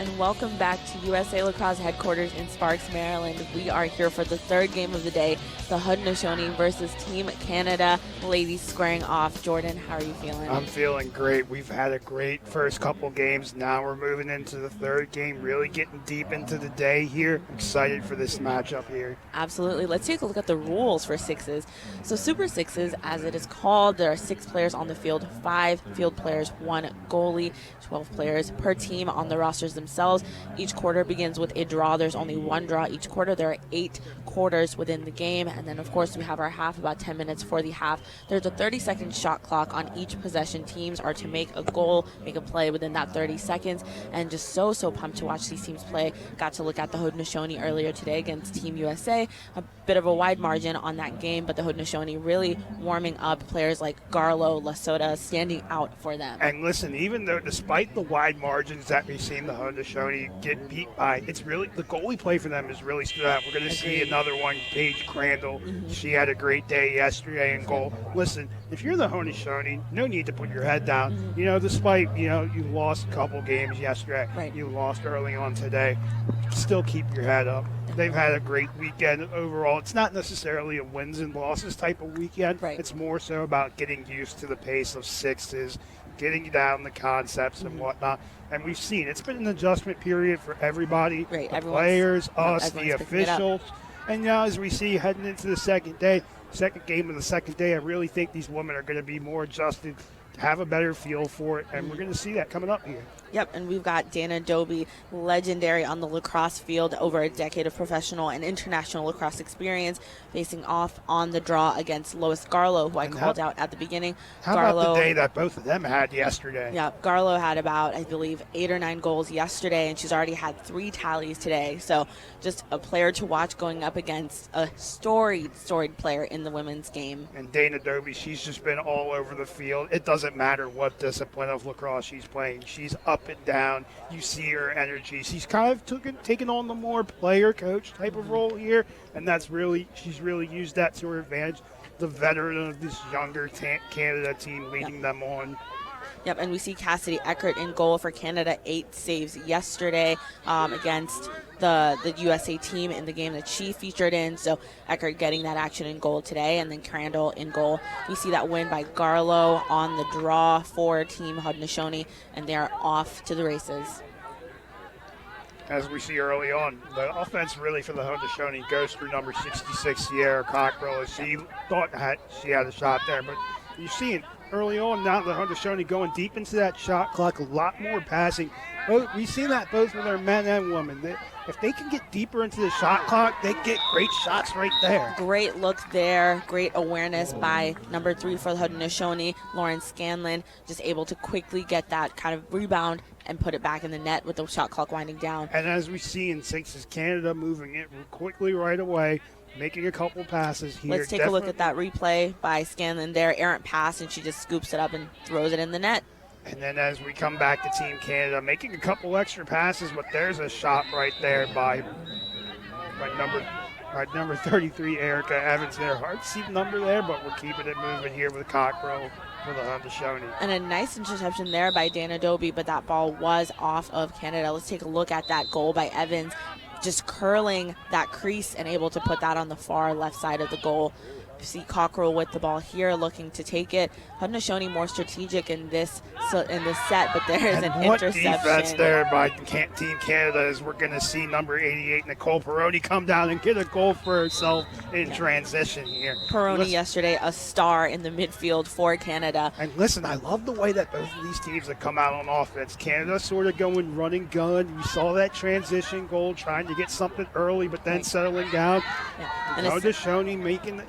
and welcome back to USA Lacrosse headquarters in Sparks, Maryland. We are here for the third game of the day, the Haudenosaunee versus Team Canada. Ladies squaring off. Jordan, how are you feeling? I'm feeling great. We've had a great first couple games. Now we're moving into the third game, really getting deep into the day here. Excited for this matchup here. Absolutely. Let's take a look at the rules for sixes. So Super Sixes, as it is called, there are 6 players on the field, 5 field players, 1 goalie, 12 players per team on the rosters themselves. Each quarter begins with a draw. There's only 1 draw each quarter. There are 8 quarters within the game, and then of course we have our half, about 10 minutes for the half. There's a 30-second shot clock on each possession. Teams are to make a goal, make a play within that 30 seconds, and just so pumped to watch these teams play. Got to look at the Haudenosaunee earlier today against Team USA. A bit of a wide margin on that game, but the Haudenosaunee really warming up. Players like Garlow, Lasota standing out for them. And listen, even though despite the wide margins that we've seen the Haudenosaunee get beat by, it's really the goalie play for them is really stood out. We're going to see another one, Paige Crandall. She had a great day yesterday in goal. Listen, if you're the Haudenosaunee, no need to put your head down. You know, despite, you lost a couple games yesterday. Right. You lost early on today. Still keep your head up. They've had a great weekend overall. It's not necessarily a wins and losses type of weekend. Right. It's more so about getting used to the pace of sixes, getting down the concepts and whatnot. And we've seen it's been an adjustment period for everybody, Right. the players, us, the everyone's picking it up. officials. And now as we see heading into the second game of the second day, I really think these women are going to be more adjusted, have a better feel for it, and we're going to see that coming up here. Yep, and we've got Dana Doby, legendary on the lacrosse field, over a decade of professional and international lacrosse experience, facing off on the draw against Lois Garlow, who I called out at the beginning. How about the day that both of them had yesterday? Yeah, Garlow had about, I believe, 8 or 9 goals yesterday, and she's already had 3 tallies today. So just a player to watch going up against a storied player in the women's game. And Dana Doby, she's just been all over the field. It doesn't matter what discipline of lacrosse she's playing. She's up and down. You see her energy. She's kind of taken on the more player coach type of role here, and she's really used that to her advantage. The veteran of this younger Canada team leading them on. Yep, and we see Cassidy Eckert in goal for Canada, 8 saves yesterday against the USA team in the game that she featured in. So Eckert getting that action in goal today, and then Crandall in goal. We see that win by Garlow on the draw for Team Haudenosaunee, and they are off to the races. As we see early on, the offense really for the Haudenosaunee goes through number 66, Sierra Cockrell, as she thought she had a shot there, but you see it early on now, the Haudenosaunee going deep into that shot clock, a lot more passing. We've seen that both with our men and women. If they can get deeper into the shot clock, they get great shots right there. Great look there. Great awareness by number 3 for the Haudenosaunee, Lauren Scanlon, just able to quickly get that kind of rebound and put it back in the net with the shot clock winding down. And as we see in sixes, Canada moving it quickly right away, making a couple passes here. Let's take a look at that replay by Scanlon there. Errant pass, and she just scoops it up and throws it in the net. And then as we come back to Team Canada, making a couple extra passes, but there's a shot right there by number 33, Erica Evans there. Hard to see the number there, but we're keeping it moving here with Cockrell for the Haudenosaunee. And a nice interception there by Dana Doby, but that ball was off of Canada. Let's take a look at that goal by Evans, just curling that crease and able to put that on the far left side of the goal. You see Cockrell with the ball here, looking to take it. Haudenosaunee more strategic in this set, but there is an interception. Defense there by Team Canada, as we're going to see number 88, Nicole Perotti, come down and get a goal for herself in transition here. Perotti yesterday, a star in the midfield for Canada. And listen, I love the way that both of these teams have come out on offense. Canada sort of going run and gun. You saw that transition goal, trying to get something early, but then settling down. Yeah. Haudenosaunee making it.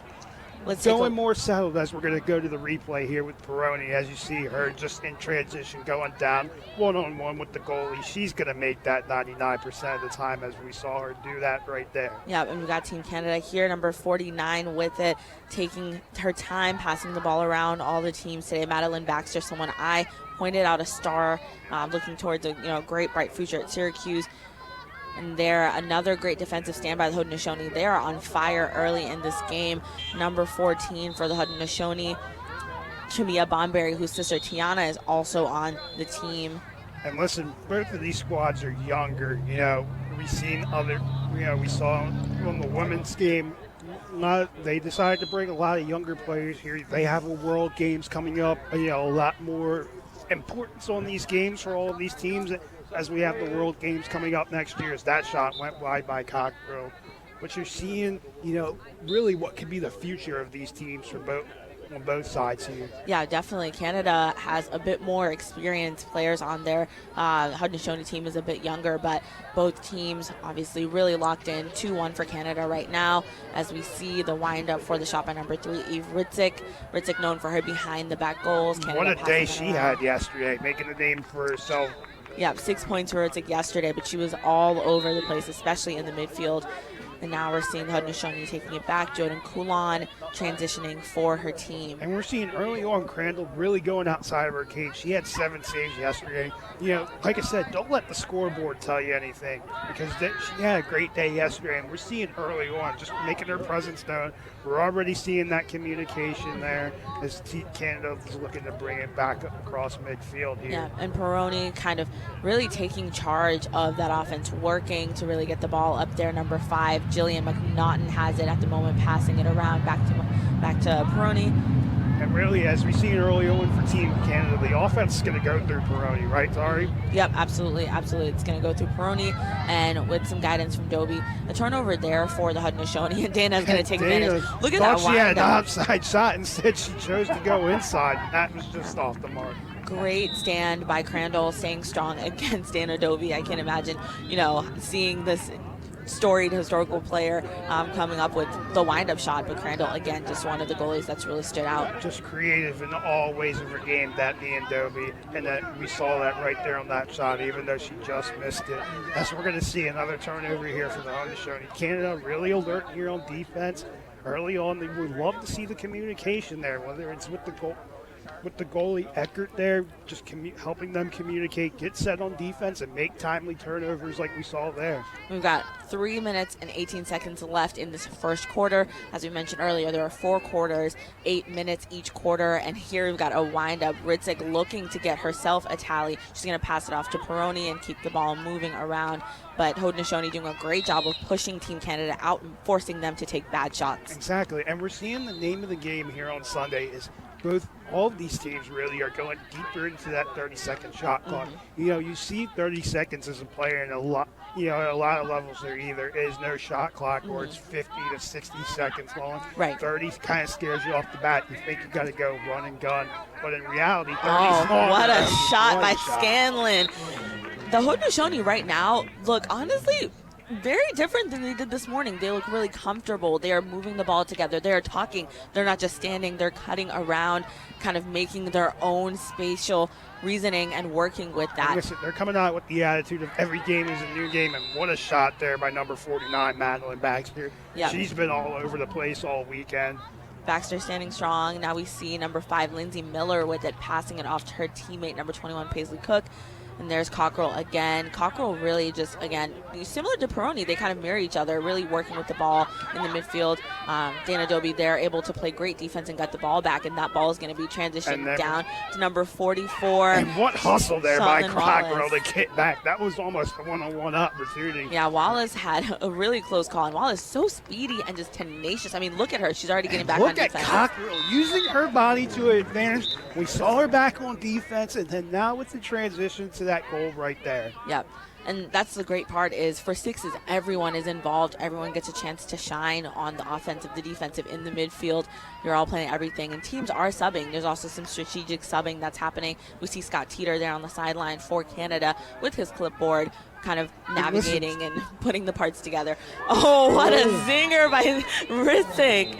Going more settled as we're going to go to the replay here with Perotti. As you see her just in transition going down one-on-one with the goalie. She's going to make that 99% of the time, as we saw her do that right there. Yeah, and we got Team Canada here, number 49 with it, taking her time, passing the ball around all the teams today. Madeleine Baxter, someone I pointed out a star, looking towards a great bright future at Syracuse. And they're another great defensive stand by the Haudenosaunee. They are on fire early in this game. Number 14 for the Haudenosaunee, Chamia Bonberry, whose sister Tiana is also on the team. And listen, both of these squads are younger. We saw on the women's game, they decided to bring a lot of younger players here. They have a World Games coming up. A lot more importance on these games for all of these teams as we have the World Games coming up next year. As that shot went wide by Cockrell. But you're seeing, really what could be the future of these teams on both sides here. Yeah, definitely. Canada has a bit more experienced players on there. Haudenosaunee team is a bit younger, but both teams obviously really locked in. 2-1 for Canada right now as we see the windup for the shot by number 3, Eve Ritzik. Ritzik known for her behind-the-back goals. Canada what a day she had yesterday, making a name for herself. Yeah, 6 points for Ritzik yesterday, but she was all over the place, especially in the midfield. And now we're seeing the Haudenosaunee taking it back. Jordan Coulon transitioning for her team. And we're seeing early on Crandall really going outside of her cage. She had 7 saves yesterday. Like I said, don't let the scoreboard tell you anything because she had a great day yesterday. And we're seeing early on just making her presence known. We're already seeing that communication there as Canada is looking to bring it back across midfield here. Yeah, and Perotti kind of really taking charge of that offense, working to really get the ball up there. Number 5, Jillian McNaughton has it at the moment, passing it around back to Perotti. And really, as we've seen early on for Team Canada, the offense is going to go through Perotti, right, Tari? Yep, absolutely. It's going to go through Perotti, and with some guidance from Dobie. A turnover there for the Haudenosaunee, and Dana's going to take advantage. Look at that she had an outside shot. Instead, she chose to go inside. That was just off the mark. Great stand by Crandall, staying strong against Dana Dobie. I can't imagine, seeing this storied historical player coming up with the wind-up shot, but Crandall, again, just one of the goalies that's really stood out. Just creative in all ways of her game, that being Dobie, and that we saw that right there on that shot, even though she just missed it. That's what we're going to see, another turnover here for the Haudenosaunee. Canada really alert here on defense. Early on, they would love to see the communication there, whether it's with the goalie Eckert there, just helping them communicate, get set on defense, and make timely turnovers like we saw there. We've got 3 minutes and 18 seconds left in this first quarter. As we mentioned earlier, there are 4 quarters, 8 minutes each quarter, and here we've got a wind-up. Ritzik looking to get herself a tally. She's going to pass it off to Perotti and keep the ball moving around. But Haudenosaunee doing a great job of pushing Team Canada out and forcing them to take bad shots. Exactly, and we're seeing the name of the game here on Sunday is all of these teams really are going deeper into that 30-second shot clock. You see 30 seconds as a player in a lot of levels. There either is no shot clock or it's 50 to 60 seconds long. Right. 30 kind of scares you off the bat. You think you got to go run and gun, but in reality, 30 what a shot by Scanlon. The Haudenosaunee right now look honestly very different than they did this morning. They look really comfortable. They are moving the ball together. They are talking. They're not just standing. They're cutting around, kind of making their own spatial reasoning and working with that. Listen, they're coming out with the attitude of every game is a new game, and what a shot there by number 49, Madeleine Baxter. Yep. She's been all over the place all weekend. Baxter standing strong. Now we see number 5, Lindsay Miller, with it, passing it off to her teammate, number 21, Paisley Cook. And there's Cockrell again. Cockrell really just, again, similar to Perotti, they kind of mirror each other, really working with the ball in the midfield. Dana Dobie there able to play great defense and get the ball back, and that ball is going to be transitioned down to number 44. And what hustle there by Cockrell to get back. That was almost a one-on-one opportunity. Yeah, Wallace had a really close call, and Wallace so speedy and just tenacious. I mean, look at her. She's already getting back on defense. Look at Cockrell using her body to her advantage. We saw her back on defense, and then now with the transition to that goal right there. Yep. And that's the great part is for sixes, everyone is involved. Everyone gets a chance to shine on the offensive, the defensive, in the midfield. You're all playing everything. And teams are subbing. There's also some strategic subbing that's happening. We see Scott Teeter there on the sideline for Canada with his clipboard, kind of navigating and putting the parts together. Oh, what a zinger by Ritzik.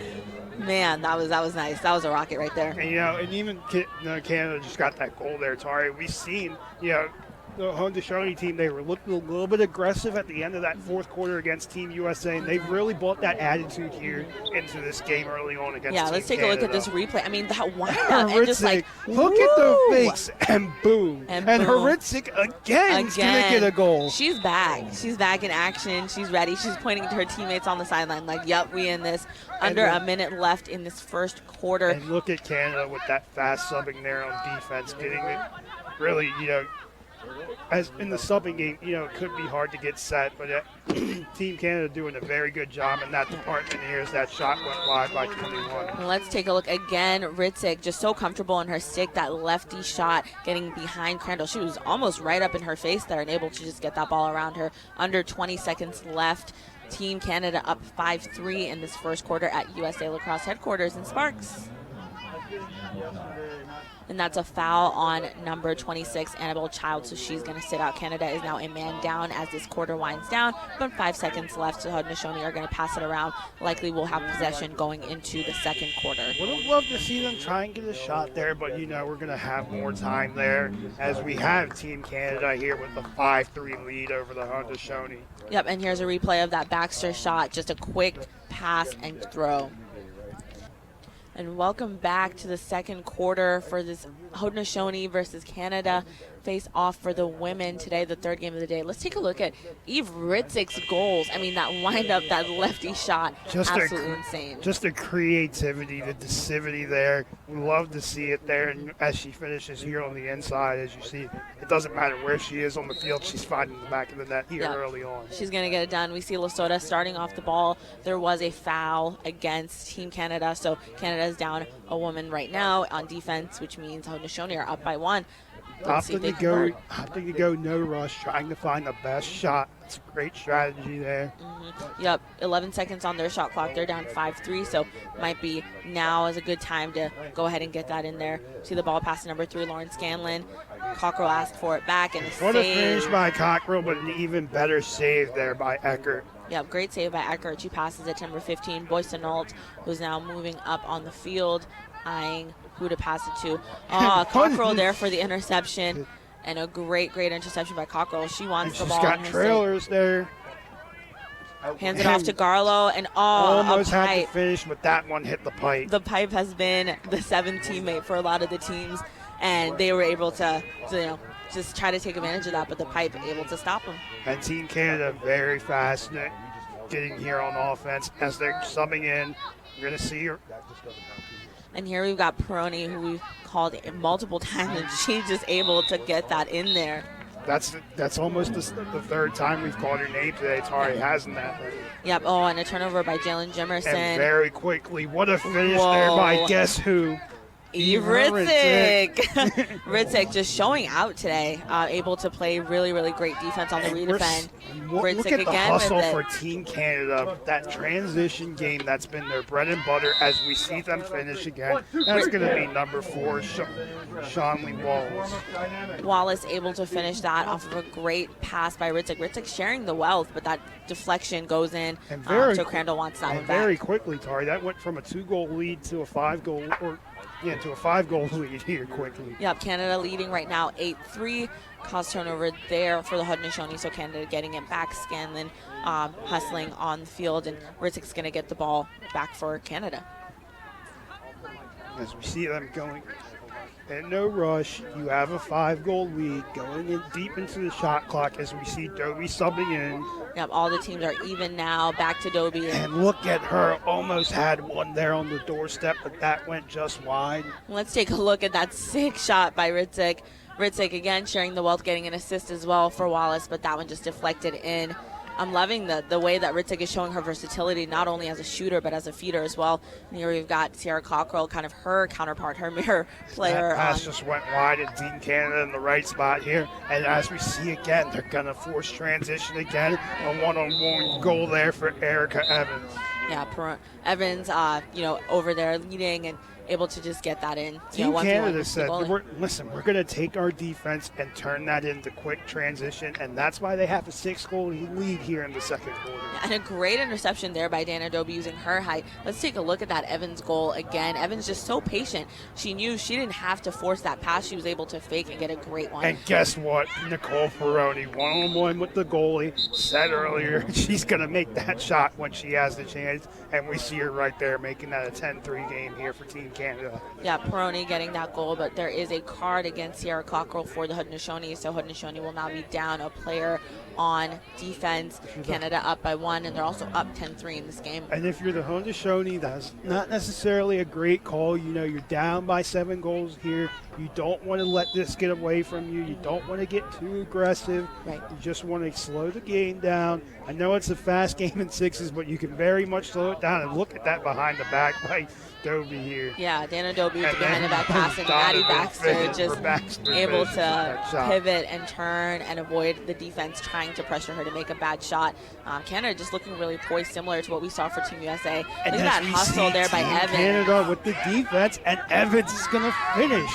Man, that was nice. That was a rocket right there. And even Canada just got that goal there, Tari. We've seen, the Haudenosaunee team, they were looking a little bit aggressive at the end of that fourth quarter against Team USA, and they've really brought that attitude here into this game early on against Team let's take Canada. a look at this replay. I mean, that wind-up and just look at the fakes, and boom. And Ritzik again is going to get a goal. She's back. She's back in action. She's ready. She's pointing to her teammates on the sideline like, yep, we in this. Under a minute left in this first quarter. And look at Canada with that fast subbing there on defense, getting it really, as in the subbing game, it could be hard to get set, but Team Canada doing a very good job in that department here as that shot went wide by 21. Let's take a look again. Ritzik just so comfortable in her stick, that lefty shot getting behind Crandall. She was almost right up in her face there and able to just get that ball around her. Under 20 seconds left. Team Canada up 5-3 in this first quarter at USA Lacrosse headquarters in Sparks. And that's a foul on number 26, Annabelle Child, so she's going to sit out. Canada is now a man down as this quarter winds down, but 5 seconds left, so Haudenosaunee are going to pass it around. Likely will have possession going into the second quarter. Would have loved to see them try and get a shot there, but we're going to have more time there as we have Team Canada here with the 5-3 lead over the Haudenosaunee. Yep, and here's a replay of that Baxter shot, just a quick pass and throw. And welcome back to the second quarter for this Haudenosaunee versus Canada face-off for the women today, the third game of the day. Let's take a look at Eve Ritzik's goals. I mean, that wind-up, that lefty shot, absolutely insane. Just the creativity, the decisivity there. We love to see it there. And as she finishes here on the inside, as you see, it doesn't matter where she is on the field. She's finding the back of the net here early on. She's going to get it done. We see Lasota starting off the ball. There was a foul against Team Canada, so Canada is down a woman right now on defense, which means Haudenosaunee are up by 1. Opting to go no rush, trying to find the best shot. It's a great strategy there. Yep, 11 seconds on their shot clock. They're down 5-3, so might be now is a good time to go ahead and get that in there. See the ball pass to number 3, Lauren Scanlon. Cockrell asked for it back, and a what save. A finish by Cockrell, but an even better save there by Eckert. Yep, great save by Eckert. She passes it to number 15, Boysonault, who's now moving up on the field, eyeing who to pass it to. Cockrell there for the interception, and a great interception by Cockrell. She wants the ball. She's got trailers there. Hands it off to Garlow, and almost a pipe. had to finish, but that one hit the pipe. The pipe has been the 7th teammate for a lot of the teams, and they were able to just try to take advantage of that, but the pipe able to stop them. And Team Canada very fast getting here on offense as they're subbing in. We're going to see her. And here we've got Perotti, who we've called multiple times, and she's just able to get that in there. That's almost the third time we've called her name today. Tari hasn't that. Yep. And a turnover by Jalen Jimerson. And very quickly, what a finish there by guess who? Eve Ritzik. Ritzik just showing out today, able to play really great defense on the redefend. Ritzik look at the again hustle with it. for Team Canada, that transition game that's been their bread and butter as we see them finish again. That's going to be number 4, Shanley Wallace. Wallace able to finish that off of a great pass by Ritzik. Ritzik sharing the wealth, but that deflection goes in, so Crandall wants that one back. Very quickly, Tari, that went from a 2-goal lead to a 5-goal to a 5-goal lead here quickly. Yep, Canada leading right now 8-3. Cause turnover there for the Haudenosaunee, so Canada getting it back. Scanlon hustling on the field, and Ritzik's going to get the ball back for Canada. As we see them going in no rush, you have a 5-goal lead going in deep into the shot clock as we see Dobie subbing in. Yep, all the teams are even now. Back to Dobie. And look at her, almost had one there on the doorstep, but that went just wide. Let's take a look at that sick shot by Ritzik. Ritzik again sharing the wealth, getting an assist as well for Wallace, but that one just deflected in. I'm loving the way that Ritzik is showing her versatility, not only as a shooter, but as a feeder as well. And here we've got Sierra Cockrell, kind of her counterpart, her mirror player. That pass just went wide, and Team Canada in the right spot here. And as we see again, they're going to force transition again. A one-on-one goal there for Erica Evans. Yeah, Evans, over there leading and able to just get that in. Team Canada said, listen, we're going to take our defense and turn that into quick transition, and that's why they have a 6-goal lead here in the second quarter. And a great interception there by Dana Dobie using her height. Let's take a look at that Evans goal again. Evans just so patient. She knew she didn't have to force that pass. She was able to fake and get a great one. And guess what? Nicole Perotti, one-on-one with the goalie, said earlier she's going to make that shot when she has the chance, and we see her right there making that a 10-3 game here for Team Canada. Yeah, Perotti getting that goal, but there is a card against Sierra Cockrell for the Haudenosaunee, so Haudenosaunee will now be down a player on defense. Canada up by 1, and they're also up 10-3 in this game. And if you're the Haudenosaunee, that's not necessarily a great call. You know, you're down by 7 goals here. You don't want to let this get away from you. You don't want to get too aggressive. Right. You just want to slow the game down. I know it's a fast game in sixes, but you can very much slow it down. And look at that behind the back by Dobie here. Yeah, Dana Dobie with the behind the back pass, and Maddie Baxter just able to pivot and turn and avoid the defense trying to pressure her to make a bad shot. Canada just looking really poised, similar to what we saw for Team USA. And look at that hustle there by Evans. Canada with the defense, and Evans is going to finish.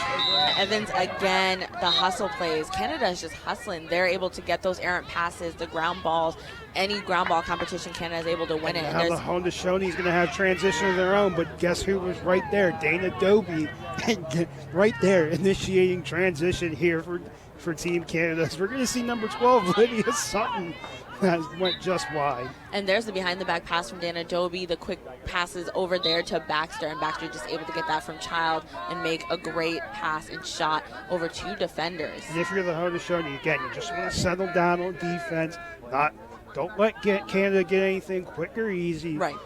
Evans again, the hustle plays. Canada is just hustling. They're able to get those errant passes, the ground balls. Any ground ball competition, Canada is able to win it. And now the Haudenosaunee is going to have transition of their own, but guess who was right there? Dana Dobie, right there, initiating transition here for Team Canada. So we're going to see number 12, Lydia Sutton, that went just wide. And there's the behind-the-back pass from Dana Dobie. The quick passes over there to Baxter, and Baxter just able to get that from Child and make a great pass and shot over 2 defenders. And if you're the Haudenosaunee, again, you just want to settle down on defense, don't let Canada get anything quick or easy. Right.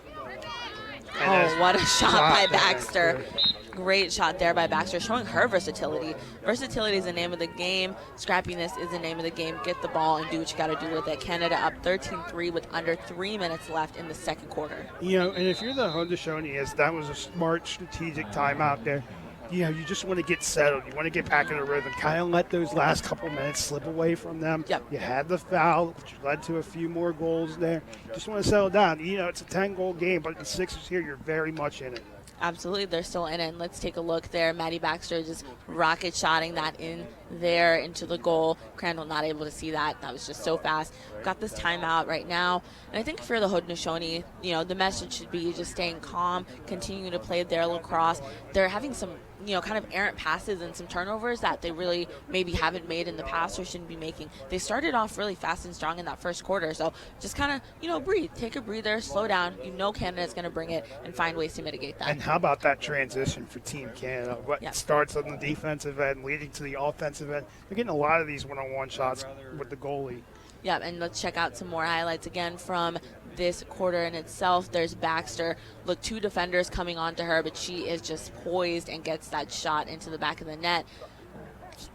Oh, what a shot by Baxter. Great shot there by Baxter, showing her versatility. Versatility is the name of the game. Scrappiness is the name of the game. Get the ball and do what you got to do with it. Canada up 13-3 with under 3 minutes left in the second quarter. You know, and if you're the Haudenosaunee, that was a smart, strategic timeout there. You know, you just want to get settled. You want to get back in a rhythm. Kind of let those last couple minutes slip away from them. Yep. You had the foul, which led to a few more goals there. Just want to settle down. You know, it's a 10-goal game, but the Sixers here, you're very much in it. Absolutely, they're still in it. And let's take a look there. Maddie Baxter just rocket shotting that in there into the goal. Crandall not able to see that. That was just so fast. Got this timeout right now. And I think for the Haudenosaunee, you know, the message should be just staying calm, continuing to play their lacrosse. They're having some, you know, kind of errant passes and some turnovers that they really maybe haven't made in the past or shouldn't be making. They started off really fast and strong in that first quarter. So just kind of, you know, breathe, take a breather, slow down. You know Canada's going to bring it and find ways to mitigate that. And how about that transition for Team Canada? What starts on the defensive end, leading to the offensive end. They're getting a lot of these one-on-one shots with the goalie. Yeah, and let's check out some more highlights again from this quarter in itself. There's Baxter. Look, 2 defenders coming onto her, but she is just poised and gets that shot into the back of the net.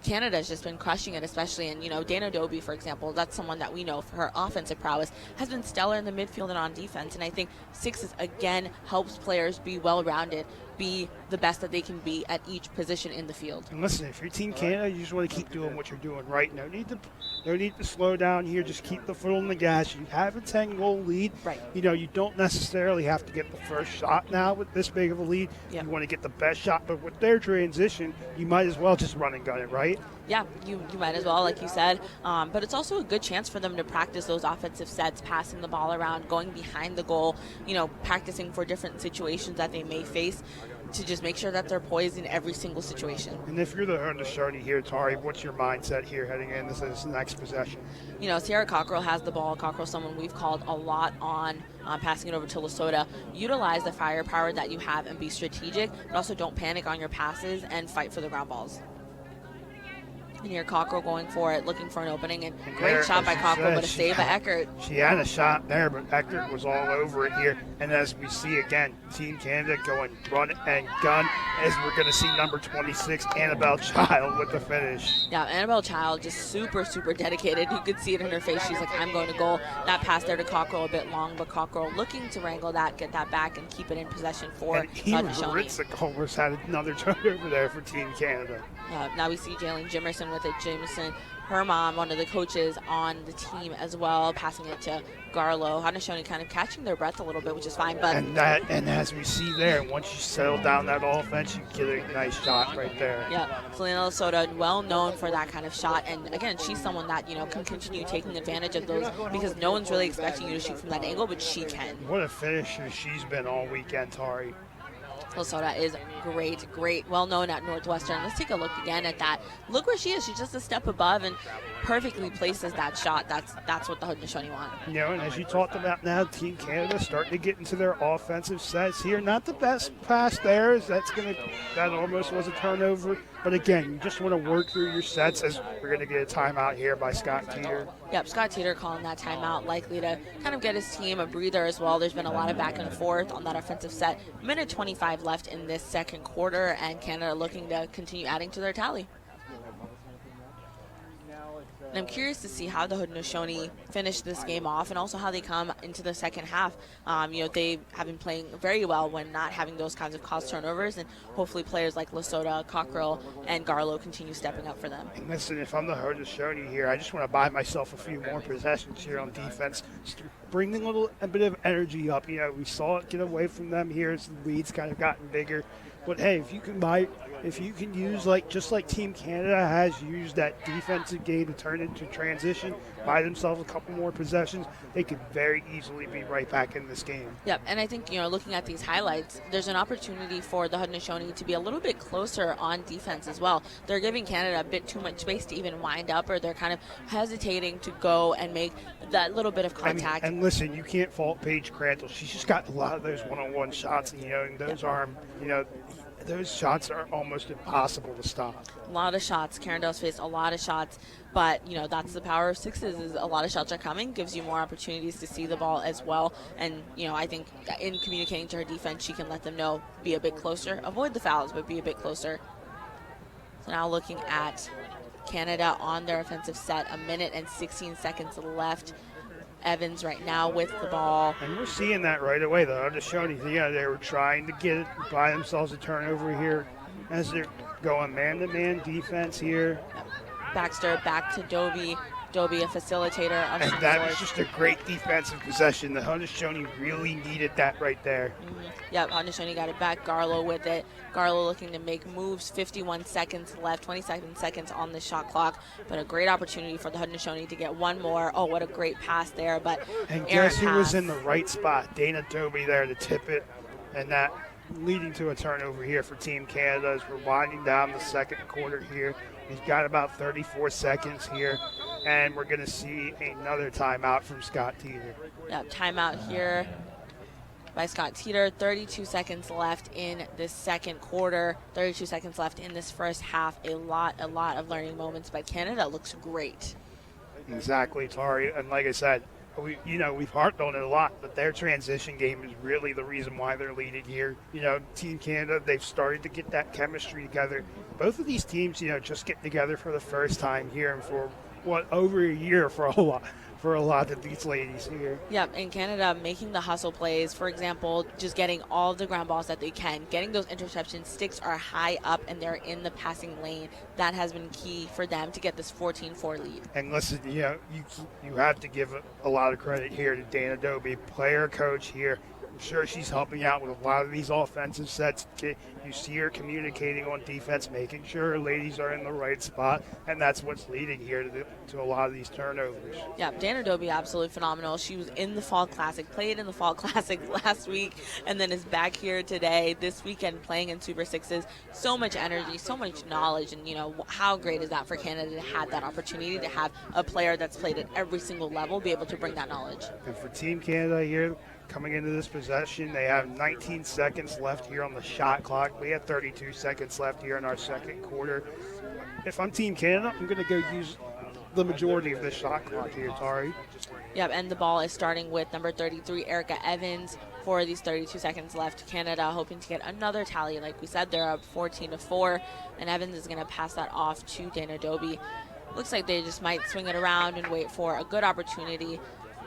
Canada's just been crushing it, especially in, you know, Dana Dobie, for example. That's someone that we know for her offensive prowess has been stellar in the midfield and on defense. And I think Sixes, again, helps players be well-rounded, be the best that they can be at each position in the field. And listen, if you're Team Canada, you just want to keep doing what you're doing right. No need to slow down here. Just keep the foot on the gas. You have a 10-goal lead. Right. You know, you don't necessarily have to get the first shot now with this big of a lead. Yep. You want to get the best shot, but with their transition, you might as well just run and gun it, right? Yeah, you might as well, like you said. But it's also a good chance for them to practice those offensive sets, passing the ball around, going behind the goal, you know, practicing for different situations that they may face to just make sure that they're poised in every single situation. And if you're the Haudenosaunee here, Tari, what's your mindset here heading into this next possession? You know, Sierra Cockrell has the ball. Cockrell's someone we've called a lot on passing it over to Lesotho. Utilize the firepower that you have and be strategic, but also don't panic on your passes and fight for the ground balls. And here Cockrell going for it, looking for an opening, and great shot by Cockrell, but a save by Eckert. She had a shot there, but Eckert was all over it here. And as we see again, Team Canada going run and gun, as we're going to see number 26, Annabelle Child, with the finish. Yeah, Annabelle Child just super, super dedicated. You could see it in her face. She's like, I'm going to goal. That pass there to Cockrell a bit long, but Cockrell looking to wrangle that, get that back, and keep it in possession for Haudenosaunee. Almost had another turnover there for Team Canada. Now we see Jalen Jimerson with it. Jameson, her mom, one of the coaches on the team as well, passing it to Garlow. Haudenosaunee kind of catching their breath a little bit, which is fine. But and as we see there, once you settle down that offense, you get a nice shot right there. Yeah, Selena Lesotho, well known for that kind of shot. And again, she's someone that, you know, can continue taking advantage of those because no one's really expecting you to shoot from that angle, but she can. What a finisher she's been all weekend, Tari. Lesotho is great, well known at Northwestern. Let's take a look again at that. Look where she is. She's just a step above and perfectly places that shot. That's what the Haudenosaunee want. You know, and as you talked about now, Team Canada starting to get into their offensive sets here. Not the best pass there. That almost was a turnover. But again, you just want to work through your sets as we're going to get a timeout here by Scott Keeter. Yep, Scott Teeter calling that timeout, likely to kind of get his team a breather as well. There's been a lot of back and forth on that offensive set. Minute 25 left in this second quarter, and Canada looking to continue adding to their tally. And I'm curious to see how the Haudenosaunee finish this game off and also how they come into the second half. They have been playing very well when not having those kinds of caused turnovers, and hopefully players like Lasota, Cockrell, and Garlow continue stepping up for them. And listen, if I'm the Haudenosaunee here, I just want to buy myself a few more possessions here on defense. Just bring a bit of energy up. We saw it get away from them here as the leads kind of gotten bigger. But hey, if you can use just like Team Canada has used that defensive game to turn into transition, buy themselves a couple more possessions, they could very easily be right back in this game. Yep, and I think, looking at these highlights, there's an opportunity for the Haudenosaunee to be a little bit closer on defense as well. They're giving Canada a bit too much space to even wind up, or they're kind of hesitating to go and make that little bit of contact. And listen, you can't fault Paige Crandall. She's just got a lot of those one-on-one shots, and those those shots are almost impossible to stop. A lot of shots. Carindale's faced a lot of shots, but that's the power of sixes. Is a lot of shots are coming, gives you more opportunities to see the ball as well. And I think in communicating to her defense, she can let them know, be a bit closer, avoid the fouls, but be a bit closer. So now looking at Canada on their offensive set, 1 minute and 16 seconds left. Evans right now with the ball. And we're seeing that right away. The Haudenosaunee, they were trying to get it, buy themselves a turnover here as they're going man-to-man defense here. Baxter back to Dobie. Dobie, a facilitator. And that was just a great defensive possession. The Haudenosaunee really needed that right there. Mm-hmm. Yep, Haudenosaunee got it back. Garlow with it. Garlow looking to make moves. 51 seconds left, 27 seconds on the shot clock. But a great opportunity for the Haudenosaunee to get one more. Oh, what a great pass there. But and guess who was in the right spot? Dana Dobie there to tip it. And that leading to a turnover here for Team Canada as we're winding down the second quarter here. He's got about 34 seconds here, and we're going to see another timeout from Scott Teeter. Yeah, timeout here by Scott Teeter. 32 seconds left in this second quarter. 32 seconds left in this first half. A lot of learning moments, but Canada looks great. Exactly, Tari. And like I said, we've harped on it a lot, but their transition game is really the reason why they're leading here. Team Canada, they've started to get that chemistry together. Both of these teams, just getting together for the first time here and for over a year for a lot of these ladies here. Yep, and Canada making the hustle plays. For example, just getting all the ground balls that they can, getting those interceptions. Sticks are high up and they're in the passing lane. That has been key for them to get this 14-4 lead. And listen, you have to give a lot of credit here to Dana Dobie, player coach here. I'm sure she's helping out with a lot of these offensive sets. You see her communicating on defense, making sure her ladies are in the right spot, and that's what's leading here to a lot of these turnovers. Yeah, Dana Dobie, absolutely phenomenal. She was in the Fall Classic, played in the Fall Classic last week, and then is back here today, this weekend, playing in Super Sixes. So much energy, so much knowledge, and how great is that for Canada to have that opportunity to have a player that's played at every single level be able to bring that knowledge. And for Team Canada here, coming into this possession, they have 19 seconds left here on the shot clock. We have 32 seconds left here in our second quarter. If I'm Team Canada, I'm going to go use the majority of this shot clock here, Tari. Yep, and the ball is starting with number 33, Erica Evans, for these 32 seconds left. Canada hoping to get another tally. Like we said, they're up 14-4, and Evans is going to pass that off to Dana Dobie. Looks like they just might swing it around and wait for a good opportunity.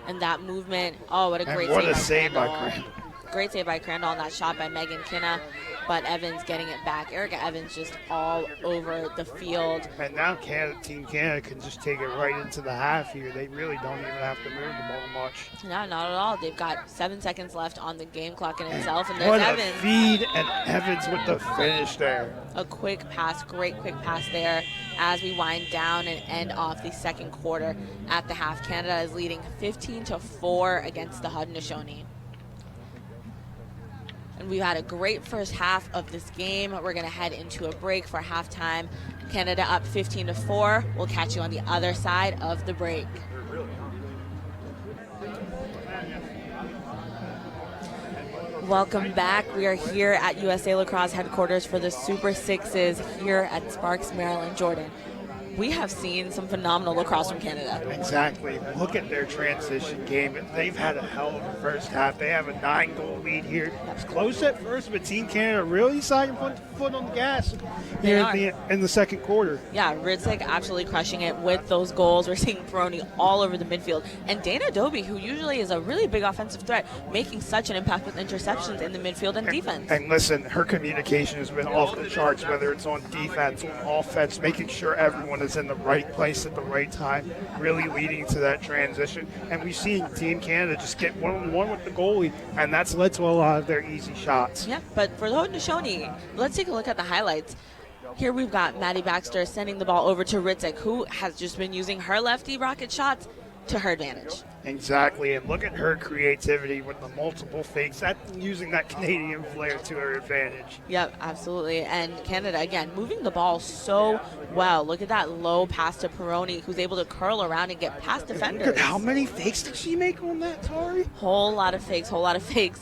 And that movement, what a great save by Crandall. Great save by Crandall on that shot by Megan Kinna. But Evans getting it back. Erica Evans just all over the field. And now Team Canada can just take it right into the half here. They really don't even have to move the ball much. No, not at all. They've got 7 seconds left on the game clock in itself. And there's what Evans. A feed, and Evans with the finish there. A quick pass, great quick pass there as we wind down and end off the second quarter at the half. Canada is leading 15-4 against the Haudenosaunee. And we've had a great first half of this game. We're going to head into a break for halftime. Canada up 15-4. We'll catch you on the other side of the break. Welcome back. We are here at USA Lacrosse headquarters for the Super Sixes here at Sparks, Maryland, Jordan. we have seen some phenomenal lacrosse from Canada. Exactly. Look at their transition game. They've had a hell of a first half. They have a 9-goal lead here. It's close at first, but Team Canada really decided to put the foot on the gas here in the second quarter. Yeah, Ritzik absolutely crushing it with those goals. We're seeing Perotti all over the midfield. And Dana Dobie, who usually is a really big offensive threat, making such an impact with interceptions in the midfield and defense. And listen, her communication has been off the charts, whether it's on defense, on offense, making sure everyone is in the right place at the right time, really leading to that transition. And we've seen Team Canada just get one-on-one with the goalie, and that's led to a lot of their easy shots. Yeah, but for the Haudenosaunee, let's take a look at the highlights. Here we've got Madeleine Baxter sending the ball over to Ritzik, who has just been using her lefty rocket shots to her advantage. Exactly, and look at her creativity with the multiple fakes, using that Canadian flair to her advantage. Yep, absolutely. And Canada, again, moving the ball so well. Look at that low pass to Perotti, who's able to curl around and get past defenders. Look at how many fakes did she make on that, Tari? Whole lot of fakes.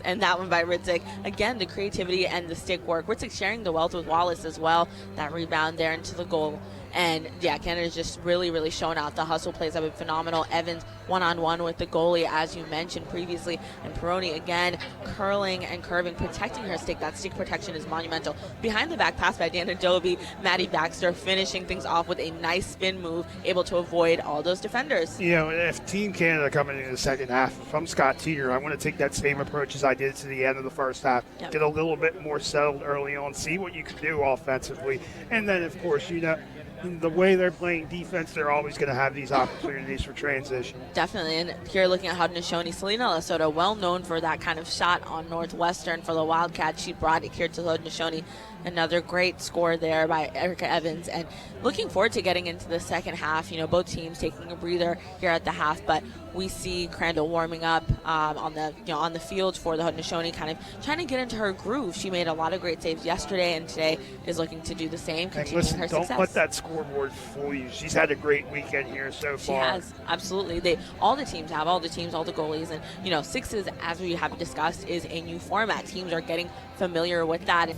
And that one by Ritzik. Again, the creativity and the stick work. Ritzik sharing the wealth with Wallace as well. That rebound there into the goal. And, yeah, Canada's just really, really shown out. The hustle plays have been phenomenal. Evans one-on-one with the goalie, as you mentioned previously. And Perotti, again, curling and curving, protecting her stick. That stick protection is monumental. Behind the back pass by Dana Dobie, Maddie Baxter finishing things off with a nice spin move, able to avoid all those defenders. You know, if Team Canada coming into the second half, if I'm Scott Teeter, I want to take that same approach as I did to the end of the first half. Yep. Get a little bit more settled early on, see what you can do offensively. And then, of course, you know, the way they're playing defense, they're always going to have these opportunities for transition. Definitely. And here looking at Haudenosaunee, Selena Lesotho, well known for that kind of shot on Northwestern for the Wildcats. She brought it here to Haudenosaunee. Another great score there by Erica Evans. And looking forward to getting into the second half. You know, both teams taking a breather here at the half, but we see Crandall warming up on the field for the Haudenosaunee, kind of trying to get into her groove. She made a lot of great saves yesterday, and today is looking to do the same, continuing her success. Don't let that scoreboard fool you. She's had a great weekend here so far. She has, absolutely. All the teams, all the goalies, and you know, sixes, as we have discussed, is a new format. Teams are getting familiar with that.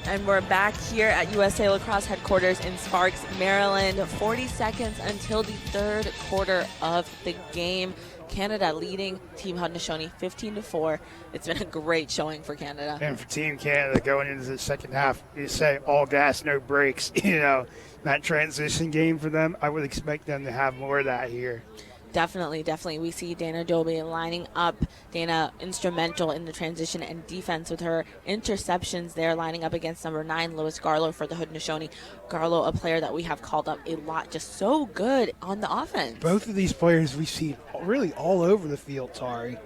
And we're back here at USA Lacrosse headquarters in Sparks, Maryland. 40 seconds until the third quarter of the game. Canada leading Team Haudenosaunee 15-4. It's been a great showing for Canada. And for Team Canada going into the second half, you say all gas, no brakes. You know, that transition game for them, I would expect them to have more of that here. Definitely. We see Dana Dobie lining up. Dana instrumental in the transition and defense with her interceptions there, lining up against number 9, Lois Garlow for the Haudenosaunee. Garlow, a player that we have called up a lot, just so good on the offense. Both of these players we see really all over the field, Tari.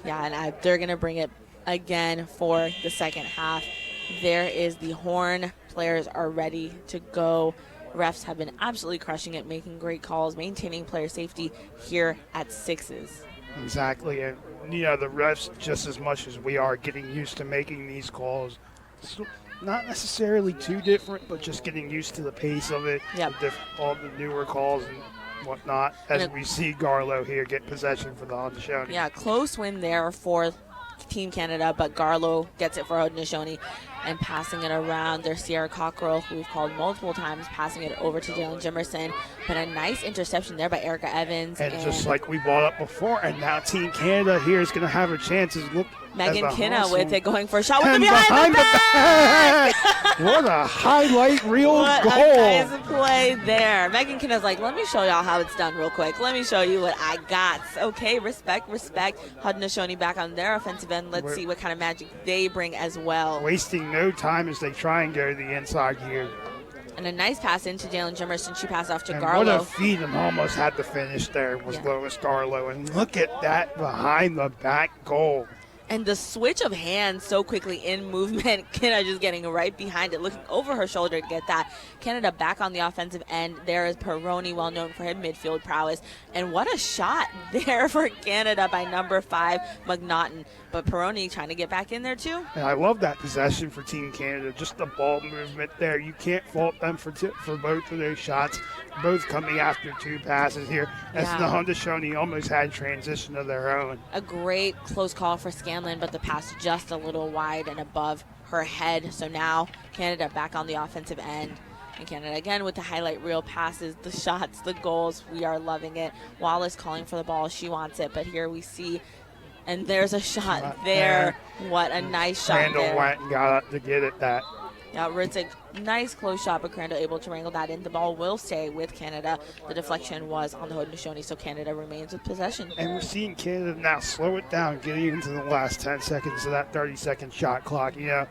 Yeah, and they're going to bring it again for the second half. There is the horn. Players are ready to go. Refs have been absolutely crushing it, making great calls, maintaining player safety here at sixes. Exactly. And, you know, the refs, just as much as we are, getting used to making these calls. So not necessarily too different, but just getting used to the pace of it, yep. All the newer calls and whatnot, as we see Garlow here get possession for the Haudenosaunee. Yeah, close win there for Team Canada, but Garlow gets it for Haudenosaunee and passing it around. There's Sierra Cockrell, who we've called multiple times, passing it over to Jalen Jimerson. But a nice interception there by Erica Evans. And just like we brought up before, and now Team Canada here is going to have a chance. Look, Megan Kinna with it, going for a shot with the behind the back. What a highlight reel goal. What a nice play there. Megan Kinna's like, let me show y'all how it's done real quick. Let me show you what I got. Okay, respect. Haudenosaunee back on their offensive end. Let's see what kind of magic they bring as well. Wasting no time as they try and go to the inside here. And a nice pass into Jalen Jimerson. She passed off to and Garlow. What a feed and almost had to finish there was Lois Garlow. And look at that behind the back goal. And the switch of hands so quickly in movement, Kenna just getting right behind it, looking over her shoulder to get that. Canada back on the offensive end. There is Perotti, well known for his midfield prowess. And what a shot there for Canada by number 5, McNaughton. But Perotti trying to get back in there too. And I love that possession for Team Canada. Just the ball movement there. You can't fault them for both of those shots. Both coming after 2 passes here. As the Haudenosaunee almost had transition of their own. A great close call for Scanlon, but the pass just a little wide and above her head. So now Canada back on the offensive end. And Canada again with the highlight reel passes, the shots, the goals. We are loving it. Wallace calling for the ball. She wants it. But here we see, and there's a shot there. What a nice shot Crandall there. went and got up to get it that. Yeah, Ritzik, nice close shot, but Crandall able to wrangle that in. The ball will stay with Canada. The deflection was on the Haudenosaunee, so Canada remains with possession. And we're seeing Canada now slow it down, getting into the last 10 seconds of that 30-second shot clock. You know,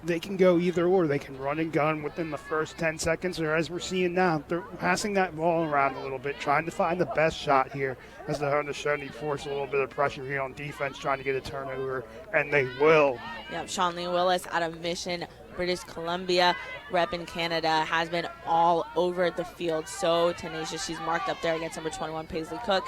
they can go either or. They can run and gun within the first 10 seconds, or as we're seeing now, they're passing that ball around a little bit, trying to find the best shot here as the Haudenosaunee force a little bit of pressure here on defense, trying to get a turnover, and they will. Yep, Shawnee Willis out of Mission, British Columbia, rep in Canada, has been all over the field. So tenacious. She's marked up there against number 21, Paisley Cook.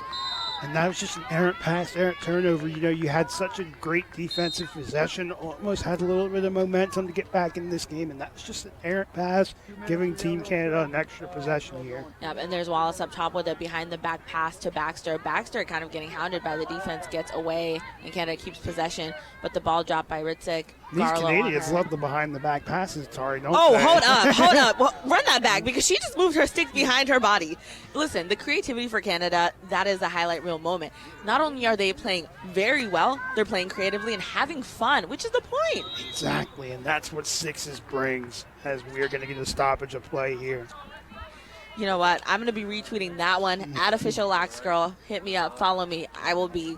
And that was just an errant pass, errant turnover. You know, you had such a great defensive possession, almost had a little bit of momentum to get back in this game, and that was just an errant pass, giving Team Canada an extra possession here. Yep, and there's Wallace up top with a behind-the-back pass to Baxter. Baxter kind of getting hounded by the defense, gets away, and Canada keeps possession, but the ball dropped by Ritzik. These Canadians love the behind-the-back passes, Tari, don't Oh, they? hold up. Well, run that back, because she just moved her stick behind her body. Listen, the creativity for Canada, that is the highlight reel moment. Not only are they playing very well, they're playing creatively and having fun, which is the point. Exactly, and that's what sixes brings, as we're going to get a stoppage of play here. You know what? I'm going to be retweeting that one. At Official Lax Girl, hit me up, follow me. I will be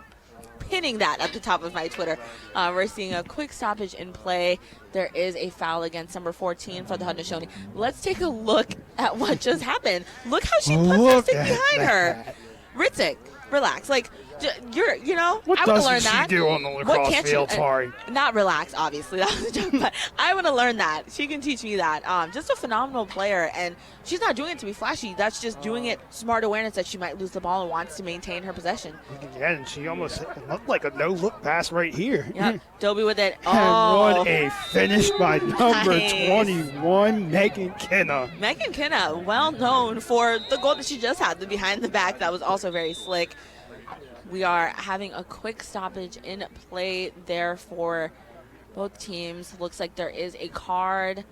pinning that at the top of my Twitter. We're seeing a quick stoppage in play. There is a foul against number 14 for the Haudenosaunee. Let's take a look at what just happened. Look how she puts her stick behind her. Ritzik, relax. Like, you know, what I want to learn doesn't that. She do on the lacrosse field, Tari? Not relax, obviously. That was a joke, but I want to learn that. She can teach me that. Just a phenomenal player, and she's not doing it to be flashy. That's just doing it smart awareness that she might lose the ball and wants to maintain her possession. Yeah, and she almost looked like a no-look pass right here. Yep, Dobie with it. And what a finish by number 21, Megan Kenna. Megan Kenna, well known for the goal that she just had, the behind the back. That was also very slick. We are having a quick stoppage in play there for both teams. Looks like there is a card.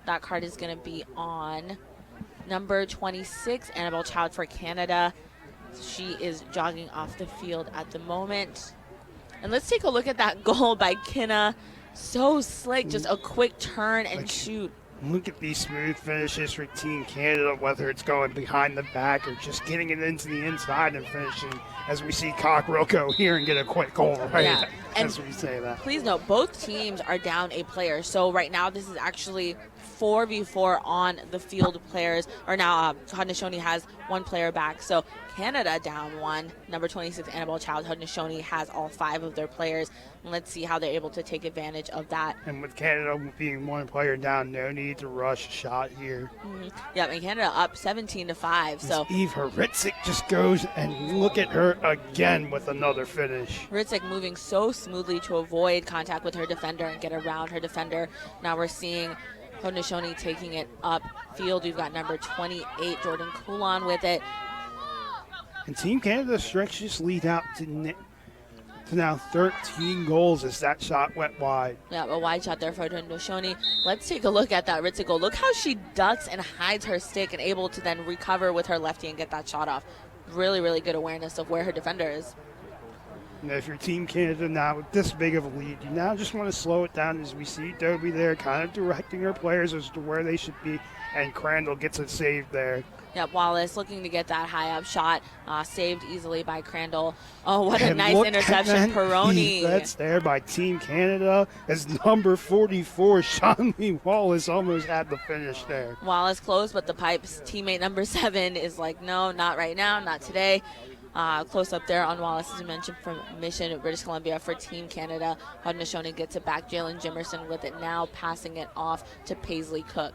That card is going to be on number 26, Annabelle Child for Canada. She is jogging off the field at the moment. And let's take a look at that goal by Kenna. So slick, just a quick turn and shoot. Look at these smooth finishes for Team Canada, whether it's going behind the back or just getting it into the inside and finishing, as we see Cockrell go here and get a quick goal right as we say that. Please note, both teams are down a player. So right now this is actually 4v4 on the field players. Or now Haudenosaunee has one player back. So Canada down one. Number 26, Annabelle Child. Haudenosaunee has all 5 of their players. And let's see how they're able to take advantage of that. And with Canada being one player down, no need to rush a shot here. Yeah, and Canada up 17-5. So Eve Ritzik just goes and look at her again with another finish. Ritzik moving so smoothly to avoid contact with her defender and get around her defender. Now we're seeing Haudenosaunee taking it up field. We've got number 28, Jordan Coulon, with it. And Team Canada stretches lead out to now 13 goals as that shot went wide. Yeah, a wide shot there for Haudenosaunee. Let's take a look at that Ritzik goal. Look how she ducks and hides her stick and able to then recover with her lefty and get that shot off. Really, really good awareness of where her defender is. And if you're Team Canada now with this big of a lead, you now just want to slow it down as we see Dobie there kind of directing her players as to where they should be, and Crandall gets it saved there. Yep, Wallace looking to get that high up shot, saved easily by Crandall. Oh, what a And nice interception, Perotti. That's there by Team Canada as number 44, Shawnee Wallace, almost had the finish there. Wallace close, but the Pipes teammate number 7 is like, no, not right now, not today. Close up there on Wallace, as you mentioned, from Mission, British Columbia for Team Canada. Haudenosaunee gets it back. Jalen Jimerson with it now, passing it off to Paisley Cook.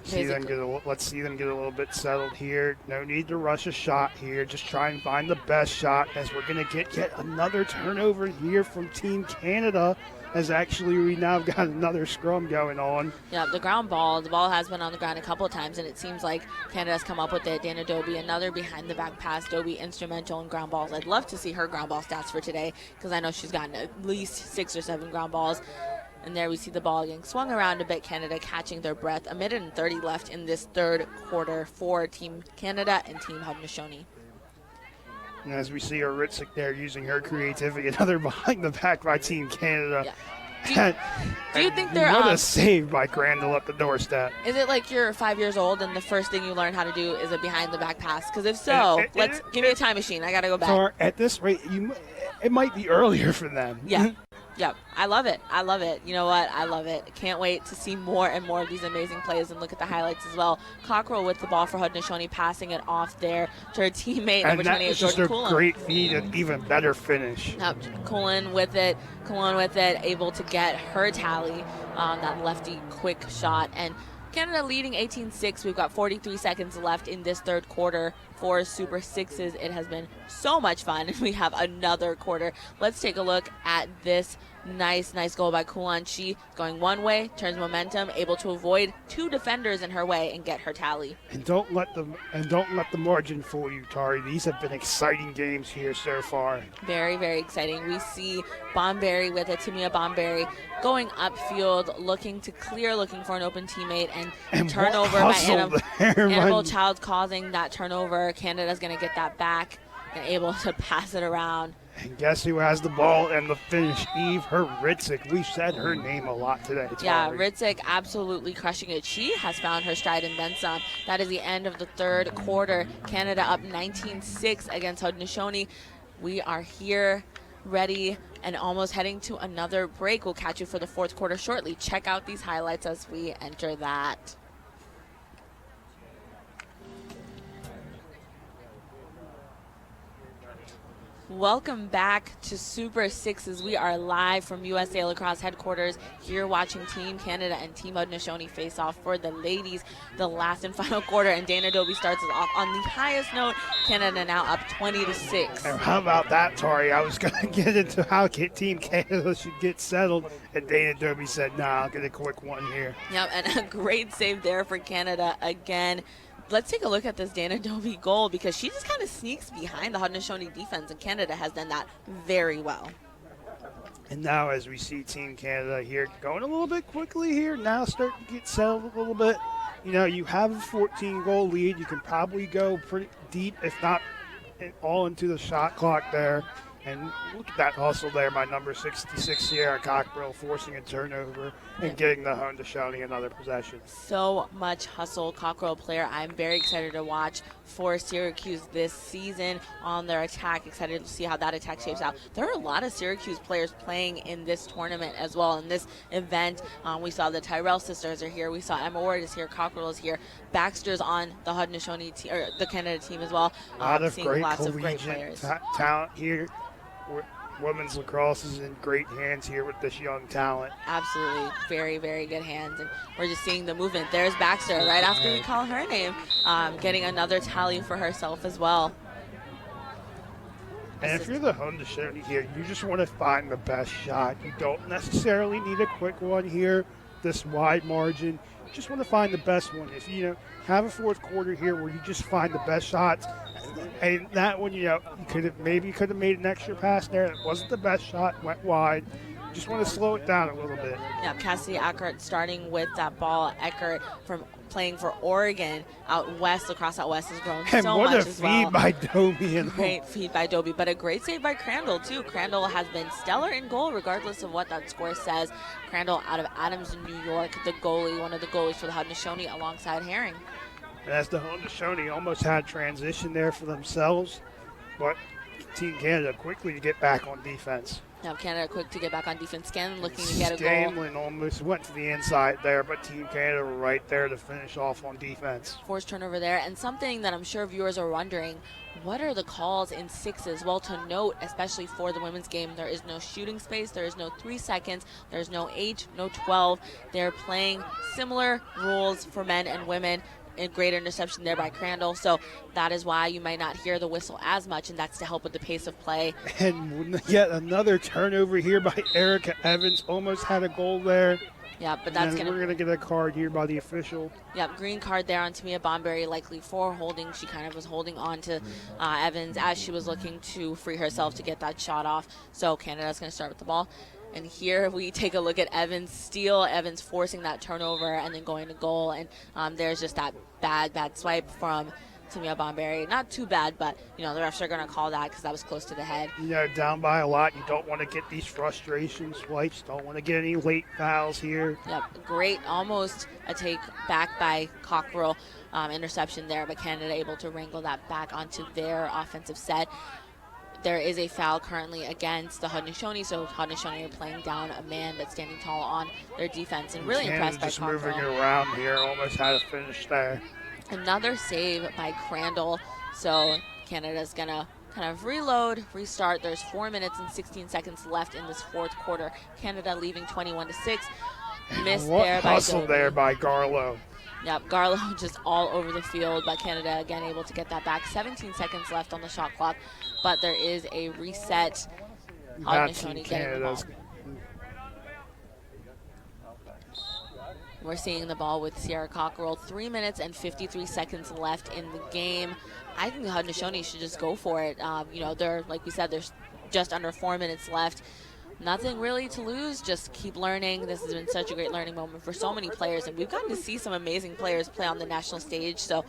Let's see them get a little bit settled here. No need to rush a shot here. Just try and find the best shot, as we're going to get yet another turnover here from Team Canada, as actually we now got another scrum going on. Yeah, the ball has been on the ground a couple of times, and it seems like Canada's come up with it. Dana Dobie, another behind-the-back pass. Dobie instrumental in ground balls. I'd love to see her ground ball stats for today, because I know she's gotten at least 6 or 7 ground balls. And there we see the ball getting swung around a bit, Canada catching their breath. 1:30 left in this third quarter for Team Canada and Team Haudenosaunee. And as we see Ritzik there using her creativity, another behind the back by Team Canada. Yeah. Do you think they're... What a save by Crandall at the doorstep. Is it like you're 5 years old and the first thing you learn how to do is a behind-the-back pass? Because if so, give me a time machine. I got to go back. So at this rate, it might be earlier for them. Yeah. Yep, I love it. I love it. You know what? I love it. Can't wait to see more and more of these amazing plays and look at the highlights as well. Cockrell with the ball for Haudenosaunee, passing it off there to her teammate, number 28, Jordan Coulon. And that was just a great feed and even better finish. Yep, Coulon with it, able to get her tally on that lefty quick shot. And Canada leading 18-6. We've got 43 seconds left in this third quarter for Super Sixes. It has been so much fun. We have another quarter. Let's take a look at this nice goal by Coulon. She going one way, turns momentum, able to avoid 2 defenders in her way and get her tally. And don't let the margin fool you, Tari. These have been exciting games here so far. Very, very exciting. We see Bomberry with it, Tamia Bomberry going upfield, looking to clear, looking for an open teammate, and turnover by Annabelle Child causing that turnover. Canada's going to get that back and able to pass it around. And guess who has the ball and the finish? Eve Ritzik. We've said her name a lot today. Yeah, Ritzik absolutely crushing it. She has found her stride and then some. That is the end of the third quarter. Canada up 19-6 against Haudenosaunee. We are here, ready, and almost heading to another break. We'll catch you for the fourth quarter shortly. Check out these highlights as we enter that. Welcome back to Super Sixes. We are live from USA Lacrosse headquarters here watching Team Canada and Team Haudenosaunee face off for the ladies, the last and final quarter. And Dana Dobie starts us off on the highest note. Canada now up 20-6. And how about that, Tori? I was going to get into how Team Canada should get settled, and Dana Dobie said, nah, I'll get a quick one here. Yep, and a great save there for Canada again. Let's take a look at this Dana Dobie goal, because she just kind of sneaks behind the Haudenosaunee defense, and Canada has done that very well. And now as we see Team Canada here going a little bit quickly here, now starting to get settled a little bit. You know, you have a 14-goal lead. You can probably go pretty deep, if not all into the shot clock there. And look at that hustle there by number 66, Sierra Cockrell, forcing a turnover and getting the Haudenosaunee another possession. So much hustle. Cockrell player I'm very excited to watch for Syracuse this season on their attack. Excited to see how that attack shapes out. There are a lot of Syracuse players playing in this tournament as well, in this event. We saw the Tyrell sisters are here. We saw Emma Ward is here. Cockrell is here. Baxter's on the Haudenosaunee team, or the Canada team as well. Lots of great players. Talent here. Women's lacrosse is in great hands here with this young talent. Absolutely. Very, very good hands. And we're just seeing the movement. There's Baxter right after we call her name, getting another tally for herself as well. And if you're the Haudenosaunee here, you just want to find the best shot. You don't necessarily need a quick one here, this wide margin. You just want to find the best one. If you have a fourth quarter here where you just find the best shots, and that one, you could have made an extra pass there. It wasn't the best shot, went wide. You just want to slow it down a little bit. Yeah, Cassidy Eckert starting with that ball. Eckert from playing for Oregon out west, lacrosse out west has grown and so much as well. And what a feed by Dobie. Great feed by Dobie, but a great save by Crandall too. Crandall has been stellar in goal regardless of what that score says. Crandall out of Adams in New York, the goalie, one of the goalies for the Haudenosaunee alongside Herring. And as the Haudenosaunee almost had transition there for themselves, but Team Canada quickly to get back on defense. Now Canada quick to get back on defense. Scanlon looking to get a goal. Scanlon almost went to the inside there, but Team Canada were right there to finish off on defense. Forced turnover there. And something that I'm sure viewers are wondering, what are the calls in sixes? Well, to note, especially for the women's game, there is no shooting space. There is no 3 seconds. There's no 8, no 12. They're playing similar rules for men and women. A great interception there by Crandall, so that is why you might not hear the whistle as much, and that's to help with the pace of play. And yet another turnover here by Erica Evans. Almost had a goal there. Yeah, but that's we're going to get a card here by the official. Yep, green card there on Tamia Bonberry, likely for holding. She kind of was holding on to Evans as she was looking to free herself to get that shot off. So Canada's going to start with the ball. And here we take a look at Evans' steal. Evans forcing that turnover and then going to goal. And there's just that bad swipe from Tamia Bonberry. Not too bad, but, the refs are going to call that because that was close to the head. Down by a lot. You don't want to get these frustration swipes. Don't want to get any late fouls here. Yep, great. Almost a take back by Cockrell. Interception there, but Canada able to wrangle that back onto their offensive set. There is a foul currently against the Haudenosaunee, so Haudenosaunee are playing down a man but standing tall on their defense, and really impressed by just Cockrell. Moving it around here, almost had a finish there. Another save by Crandall, so Canada's going to kind of reload, restart. There's 4 minutes and 16 seconds left in this fourth quarter. Canada leaving 21-6. Missed there by hustle there by Garlow. Yep, Garlow just all over the field, but Canada again able to get that back. 17 seconds left on the shot clock, but there is a reset. Haudenosaunee getting the ball. We're seeing the ball with Sierra Cockrell. 3 minutes and 53 seconds left in the game. I think the Haudenosaunee should just go for it. They're, like we said, there's just under 4 minutes left. Nothing really to lose, just keep learning. This has been such a great learning moment for so many players, and we've gotten to see some amazing players play on the national stage. So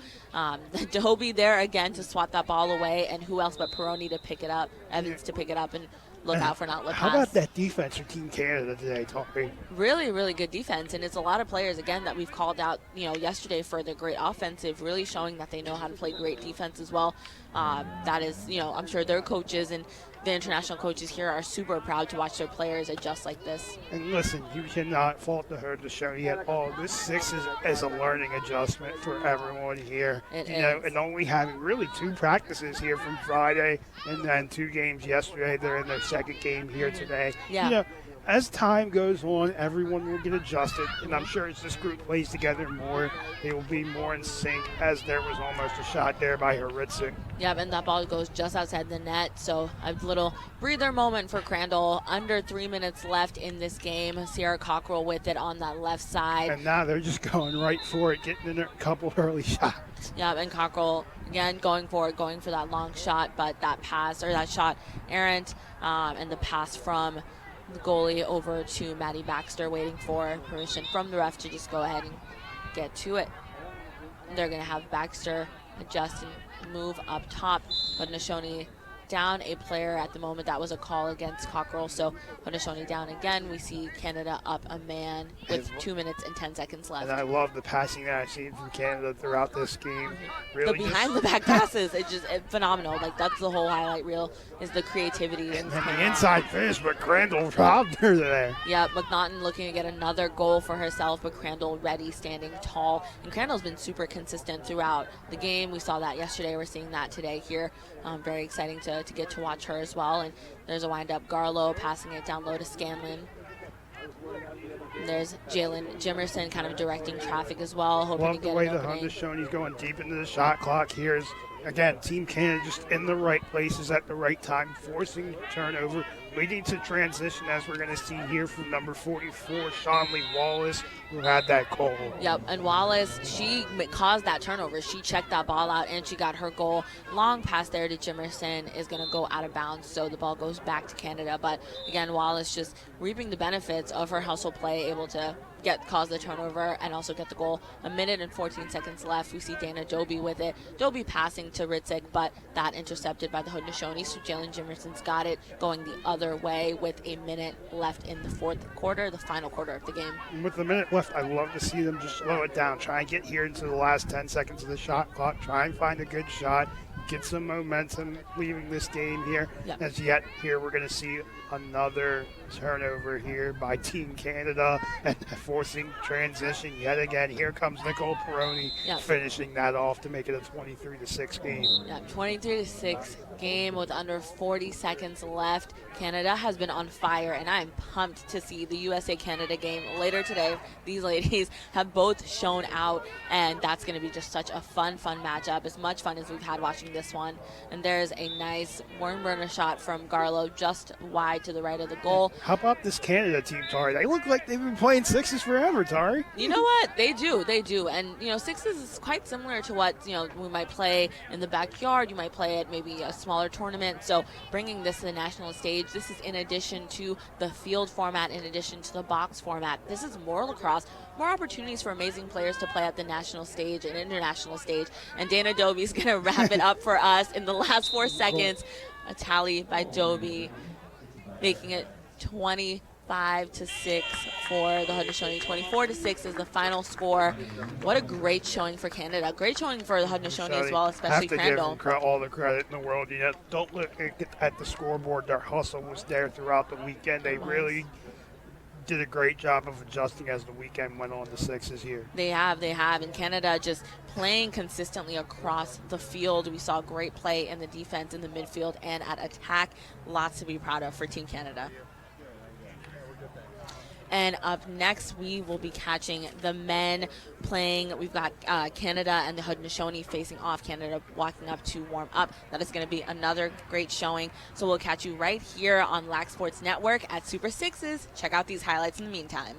Dobie there again to swat that ball away, and who else but Perotti to pick it up, Evans to pick it up, and look out for not look How pass. about that defense for Team Canada today, Tommy? Really, really good defense, and it's a lot of players, again, that we've called out, yesterday for the great offensive, really showing that they know how to play great defense as well. That is, I'm sure their coaches and the international coaches here are super proud to watch their players adjust like this. And listen, you cannot fault the Haudenosaunee at all. This 6 is a learning adjustment for everyone here. It is. And only having really 2 practices here from Friday and then 2 games yesterday. They're in their second game here today. Yeah. As time goes on, everyone will get adjusted, and I'm sure as this group plays together more, they will be more in sync, as there was almost a shot there by Hritzik. Yeah, and that ball goes just outside the net, so a little breather moment for Crandall. Under 3 minutes left in this game. Sierra Cockrell with it on that left side. And now they're just going right for it, getting in a couple early shots. Yeah, and Cockrell, again, going for that long shot, but that shot errant, and the pass from the goalie over to Maddie Baxter, waiting for permission from the ref to just go ahead and get to it. They're going to have Baxter adjust and move up top, but Haudenosaunee down a player at the moment. That was a call against Cockrell, so Haudenosaunee down again. We see Canada up a man with 2 minutes and 10 seconds left. And I love the passing that I've seen from Canada throughout this game. Really, the behind the back passes, it's phenomenal. Like, that's the whole highlight reel, is the creativity. And then the inside finish, but Crandall robbed her there. Yeah, McNaughton looking to get another goal for herself, but Crandall ready, standing tall. And Crandall's been super consistent throughout the game. We saw that yesterday. We're seeing that today here. Very exciting to get to watch her as well. And there's a wind-up. Garlow passing it down low to Scanlon. And there's Jalen Jimerson kind of directing traffic as well, hoping Love to get the way an the opening. Haudenosaunee going deep into the shot clock here. Is again, Team Canada just in the right places at the right time, forcing turnover, leading to transition, as we're going to see here from number 44, Shanley Wallace, who had that goal. Yep, and Wallace, she caused that turnover. She checked that ball out, and she got her goal. Long pass there to Jimerson is going to go out of bounds, so the ball goes back to Canada. But, again, Wallace just reaping the benefits of her hustle play, able to cause the turnover and also get the goal. A minute and 14 seconds left. We see Dana Dobie with it. Dobie passing to Hritzik, but that intercepted by the Haudenosaunee. So Jalen Jimerson's got it going the other way with a minute left in the fourth quarter, the final quarter of the game. And with the minute left, I love to see them just slow it down, try and get here into the last 10 seconds of the shot clock, try and find a good shot, get some momentum leaving this game here. Yep. As yet here we're going to see another turnover here by Team Canada and forcing transition yet again. Here comes Nicole Perotti finishing that off to make it a 23-6 game. Yeah, 23-6 game with under 40 seconds left. Canada has been on fire, and I'm pumped to see the USA-Canada game later today. These ladies have both shown out, and that's going to be just such a fun matchup, as much fun as we've had watching this one. And there's a nice worm burner shot from Garlow just wide to the right of the goal. How about this Canada team, Tari? They look like they've been playing sixes forever, Tari. You know what? They do. And, sixes is quite similar to what, we might play in the backyard. You might play at maybe a smaller tournament. So bringing this to the national stage, this is in addition to the field format, in addition to the box format. This is more lacrosse, more opportunities for amazing players to play at the national stage and international stage. And Dana Dobie's going to wrap it up for us in the last 4 seconds. A tally by Dobie, making it 25-6 for the Haudenosaunee. 24-6 is the final score. What a great showing for Canada. Great showing for the Haudenosaunee as well, especially Crandall. Have to give them all the credit in the world. Don't look at the scoreboard. Their hustle was there throughout the weekend. They really did a great job of adjusting as the weekend went on. The sixes here. They have. And Canada just playing consistently across the field. We saw great play in the defense, in the midfield, and at attack. Lots to be proud of for Team Canada. And up next, we will be catching the men playing. We've got Canada and the Haudenosaunee facing off. Canada walking up to warm up. That is going to be another great showing. So we'll catch you right here on Lac Sports Network at Super Sixes. Check out these highlights in the meantime.